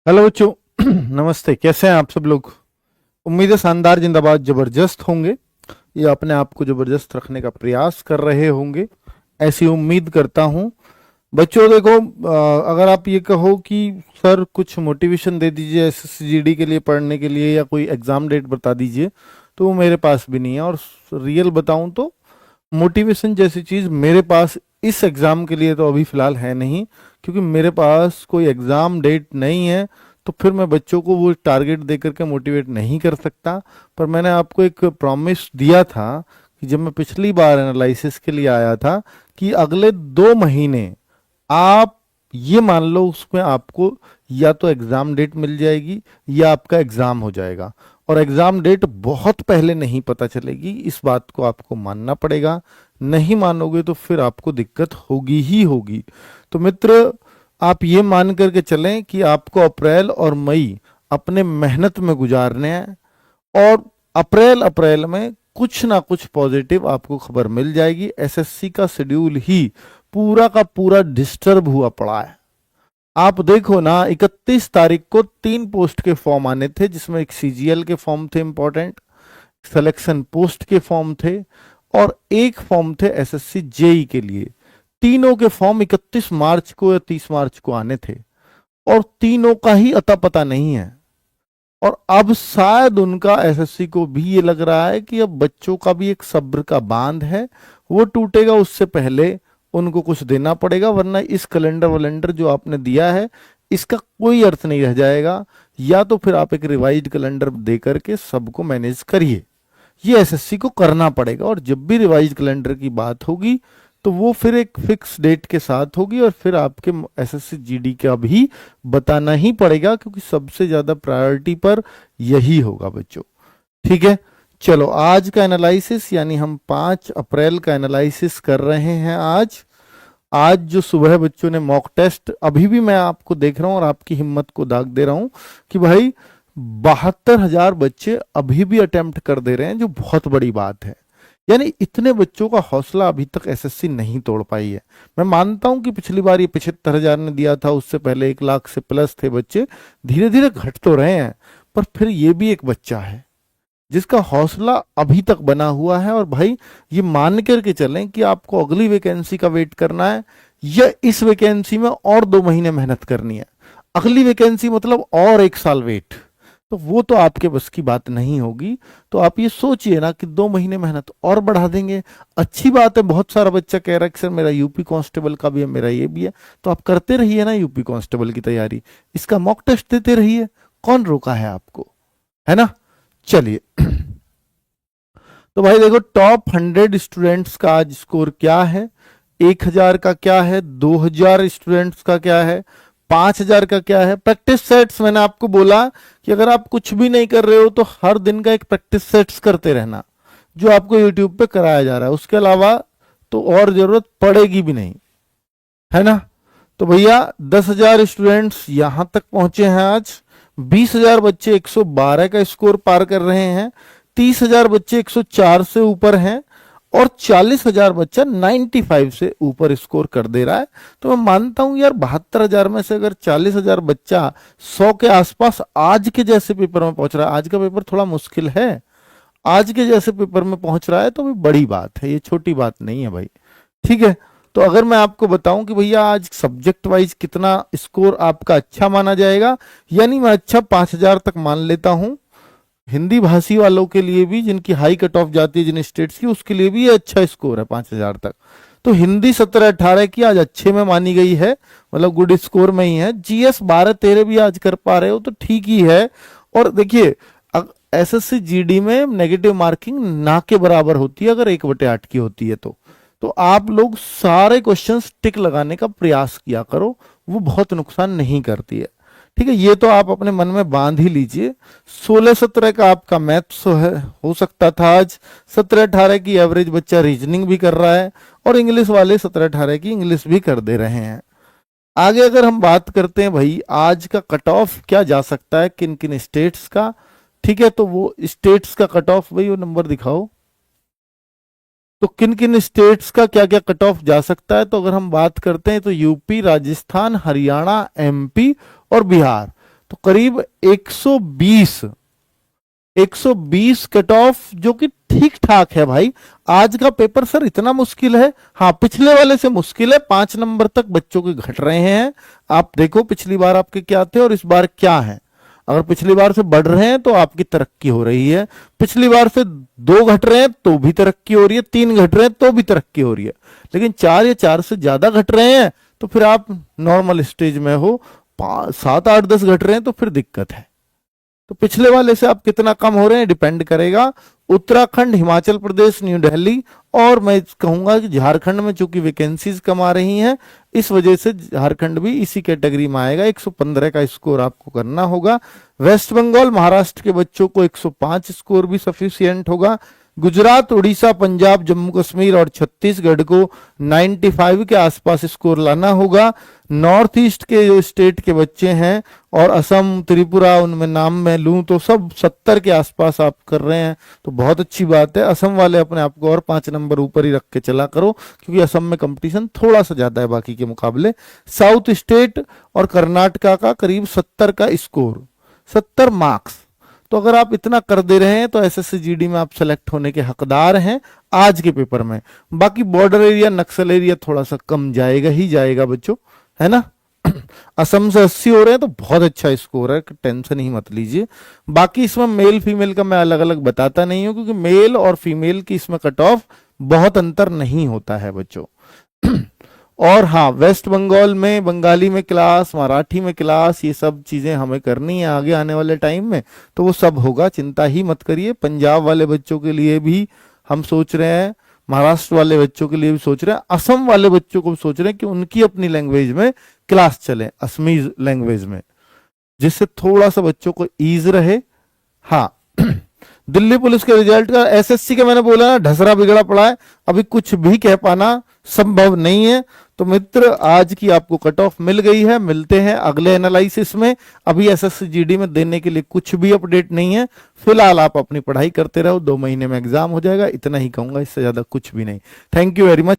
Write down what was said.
Hello बच्चों। नमस्ते, कैसे हैं आप सब लोग। उम्मीद है शानदार, जिंदाबाद, जबरदस्त होंगे। ये अपने आप को जबरदस्त रखने का प्रयास कर रहे होंगे, ऐसी उम्मीद करता हूं। बच्चों देखो, अगर आप ये कहो कि सर कुछ मोटिवेशन दे दीजिए एसएससीजीडी के लिए पढ़ने के लिए, या कोई एग्जाम डेट बता दीजिए, तो वो मेरे पास भी नहीं है। और रियल बताऊं तो मोटिवेशन जैसी चीज़ मेरे पास इस एग्ज़ाम के लिए तो अभी फ़िलहाल है नहीं, क्योंकि मेरे पास कोई एग्ज़ाम डेट नहीं है। तो फिर मैं बच्चों को वो टारगेट दे करके मोटिवेट नहीं कर सकता। पर मैंने आपको एक प्रॉमिस दिया था कि जब मैं पिछली बार एनालिसिस के लिए आया था, कि अगले 2 महीने आप ये मान लो उसमें आपको या तो एग्ज़ाम डेट मिल जाएगी या आपका एग्ज़ाम हो जाएगा। और एग्ज़ाम डेट बहुत पहले नहीं पता चलेगी, इस बात को आपको मानना पड़ेगा। नहीं मानोगे तो फिर आपको दिक्कत होगी ही होगी। तो मित्र, आप ये मान करके चलें कि आपको अप्रैल और मई अपने मेहनत में गुजारने हैं, और अप्रैल अप्रैल में कुछ ना कुछ पॉजिटिव आपको खबर मिल जाएगी। एसएससी का शेड्यूल ही पूरा का पूरा डिस्टर्ब हुआ पड़ा है। आप देखो ना, 31 तारीख को 3 पोस्ट के फॉर्म आने थे, जिसमें एक सीजीएल के फॉर्म थे इंपॉर्टेंट, सिलेक्शन पोस्ट के फॉर्म थे, और एक फॉर्म थे एसएससी जेई के लिए। तीनों के फॉर्म 31 मार्च को या 30 मार्च को आने थे, और तीनों का ही अता पता नहीं है। और अब शायद उनका एसएससी को भी ये लग रहा है कि अब बच्चों का भी एक सब्र का बांध है, वो टूटेगा उससे पहले उनको कुछ देना पड़ेगा, वरना इस कैलेंडर वलेंडर जो आपने दिया है इसका कोई अर्थ नहीं रह जाएगा। या तो फिर आप एक रिवाइज्ड कैलेंडर दे करके सबको मैनेज करिए, ये एसएससी को करना पड़ेगा। और जब भी रिवाइज्ड कैलेंडर की बात होगी तो वो फिर एक फिक्स डेट के साथ होगी, और फिर आपके एसएससी जीडी का भी बताना ही पड़ेगा, क्योंकि सबसे ज्यादा प्रायोरिटी पर यही होगा बच्चों। ठीक है, चलो आज का एनालिसिस, यानी हम 5 अप्रैल का एनालिसिस कर रहे हैं। आज जो सुबह बच्चों ने मॉक टेस्ट, अभी भी मैं आपको देख रहा हूं और आपकी हिम्मत को दाग दे रहा हूं कि भाई 72,000 बच्चे अभी भी अटेम्प्ट कर दे रहे हैं, जो बहुत बड़ी बात है। यानी इतने बच्चों का हौसला अभी तक एसएससी नहीं तोड़ पाई है। मैं मानता हूं कि पिछली बार ये 75,000 ने दिया था, उससे पहले 1 लाख से प्लस थे बच्चे, धीरे धीरे घट तो रहे हैं। पर फिर ये भी एक बच्चा है जिसका हौसला अभी तक बना हुआ है। और भाई ये मान करके चलें कि आपको अगली वैकेंसी का वेट करना है, या इस वैकेंसी में और 2 महीने मेहनत करनी है। अगली वैकेंसी मतलब और 1 साल वेट, तो वो तो आपके बस की बात नहीं होगी। तो आप ये सोचिए ना कि 2 महीने मेहनत और बढ़ा देंगे। अच्छी बात है, बहुत सारा बच्चा कह रहा है कि सर मेरा यूपी कांस्टेबल का भी है, मेरा ये भी है। तो आप करते रहिए ना यूपी कांस्टेबल की तैयारी, इसका मॉक टेस्ट देते रहिए, कौन रोका है आपको, है ना। चलिए तो भाई देखो, टॉप 100 स्टूडेंट्स का आज स्कोर क्या है, 1,000 का क्या है, 2,000 स्टूडेंट्स का क्या है, 5,000 का क्या है। प्रैक्टिस सेट्स मैंने आपको बोला कि अगर आप कुछ भी नहीं कर रहे हो तो हर दिन का एक प्रैक्टिस सेट्स करते रहना, जो आपको यूट्यूब पे कराया जा रहा है। उसके अलावा तो और जरूरत पड़ेगी भी नहीं, है ना। तो भैया 10,000 स्टूडेंट्स यहां तक पहुंचे हैं आज। 20,000 बच्चे 112 का स्कोर पार कर रहे हैं। 30,000 बच्चे 104 से ऊपर हैं, और 40,000 बच्चा 95 से ऊपर स्कोर कर दे रहा है। तो मैं मानता हूं यार, 72,000 में से अगर 40,000 बच्चा 100 के आसपास आज के जैसे पेपर में पहुंच रहा है, आज का पेपर थोड़ा मुश्किल है, आज के जैसे पेपर में पहुंच रहा है, तो भी बड़ी बात है, ये छोटी बात नहीं है भाई। ठीक है, तो अगर मैं आपको बताऊं कि भैया आज सब्जेक्ट वाइज कितना स्कोर आपका अच्छा माना जाएगा, यानी मैं अच्छा 5,000 तक मान लेता हूं। हिंदी भाषी वालों के लिए भी, जिनकी हाई कट ऑफ जाती है जिन स्टेट्स की, उसके लिए भी ये अच्छा स्कोर है 5,000 तक। तो हिंदी 17-18 की आज अच्छे में मानी गई है, मतलब गुड स्कोर में ही है। जीएस 12-13 भी आज कर पा रहे हो तो ठीक ही है। और देखिए, एसएससी जीडी में नेगेटिव मार्किंग ना के बराबर होती है अगर 1/8 की होती है तो आप लोग सारे क्वेश्चंस टिक लगाने का प्रयास किया करो, वो बहुत नुकसान नहीं करती है। ठीक है, ये तो आप अपने मन में बांध ही लीजिए। 16-17 का आपका मैथ्स हो सकता था आज। 17-18 की एवरेज बच्चा रीजनिंग भी कर रहा है, और इंग्लिश वाले 17-18 की इंग्लिश भी कर दे रहे हैं। आगे अगर हम बात करते हैं भाई, आज का कट ऑफ क्या जा सकता है किन किन स्टेट्स का। ठीक है, तो वो स्टेट्स का कट ऑफ, भाई वो नंबर दिखाओ, तो किन किन स्टेट्स का क्या क्या कट ऑफ जा सकता है। तो अगर हम बात करते हैं तो यूपी, राजस्थान, हरियाणा, एमपी और बिहार, तो करीब 120 कट ऑफ, जो कि ठीक ठाक है भाई। आज का पेपर सर इतना मुश्किल है, हाँ पिछले वाले से मुश्किल है, 5 नंबर तक बच्चों के घट रहे हैं। आप देखो पिछली बार आपके क्या थे और इस बार क्या है। अगर पिछली बार से बढ़ रहे हैं तो आपकी तरक्की हो रही है, पिछली बार से 2 घट रहे हैं तो भी तरक्की हो रही है, 3 घट रहे हैं तो भी तरक्की हो रही है, लेकिन 4 या 4 से ज्यादा घट रहे हैं तो फिर आप नॉर्मल स्टेज में हो, 7 8 10 घट रहे हैं तो फिर दिक्कत है। तो पिछले वाले से आप कितना कम हो रहे हैं डिपेंड करेगा। उत्तराखंड, हिमाचल प्रदेश, न्यू दिल्ली और मैं कहूंगा कि झारखंड में चूंकि वैकेंसीज कम आ रही हैं, इस वजह से झारखंड भी इसी कैटेगरी में आएगा। 115 का स्कोर आपको करना होगा। वेस्ट बंगाल, महाराष्ट्र के बच्चों को 105 स्कोर भी सफिशियंट होगा। गुजरात, उड़ीसा, पंजाब, जम्मू कश्मीर और छत्तीसगढ़ को 95 के आसपास स्कोर लाना होगा। नॉर्थ ईस्ट के जो स्टेट के बच्चे हैं और असम, त्रिपुरा, उनमें नाम में लूं तो सब 70 के आसपास आप कर रहे हैं तो बहुत अच्छी बात है। असम वाले अपने आप को और 5 नंबर ऊपर ही रख के चला करो, क्योंकि असम में कंपटीशन थोड़ा सा ज्यादा है बाकी के मुकाबले। साउथ स्टेट और कर्नाटका का करीब 70 का स्कोर, 70 मार्क्स। तो अगर आप इतना कर दे रहे हैं तो एसएससी जीडी में आप सेलेक्ट होने के हकदार हैं आज के पेपर में। बाकी बॉर्डर एरिया, नक्सल एरिया थोड़ा सा कम जाएगा ही जाएगा बच्चों, है ना। असम से 80 हो रहे हैं तो बहुत अच्छा स्कोर है, टेंशन ही मत लीजिए। बाकी इसमें मेल फीमेल का मैं अलग अलग बताता नहीं हूं, क्योंकि मेल और फीमेल की इसमें कट ऑफ बहुत अंतर नहीं होता है बच्चों। और हाँ, वेस्ट बंगाल में बंगाली में क्लास, मराठी में क्लास, ये सब चीजें हमें करनी है आगे आने वाले टाइम में, तो वो सब होगा, चिंता ही मत करिए। पंजाब वाले बच्चों के लिए भी हम सोच रहे हैं, महाराष्ट्र वाले बच्चों के लिए भी सोच रहे हैं, असम वाले बच्चों को भी सोच रहे हैं कि उनकी अपनी लैंग्वेज में क्लास चले, असमीज लैंग्वेज में, जिससे थोड़ा सा बच्चों को ईज रहे। हाँ, दिल्ली पुलिस के रिजल्ट का, एसएससी का मैंने बोला ना ढसरा बिगड़ा पड़ा है, अभी कुछ भी कह पाना संभव नहीं है। तो मित्र, आज की आपको कट ऑफ मिल गई है, मिलते हैं अगले एनालिसिस में। अभी एसएससी जीडी में देने के लिए कुछ भी अपडेट नहीं है, फिलहाल आप अपनी पढ़ाई करते रहो, 2 महीने में एग्जाम हो जाएगा, इतना ही कहूंगा, इससे ज्यादा कुछ भी नहीं। Thank you very much.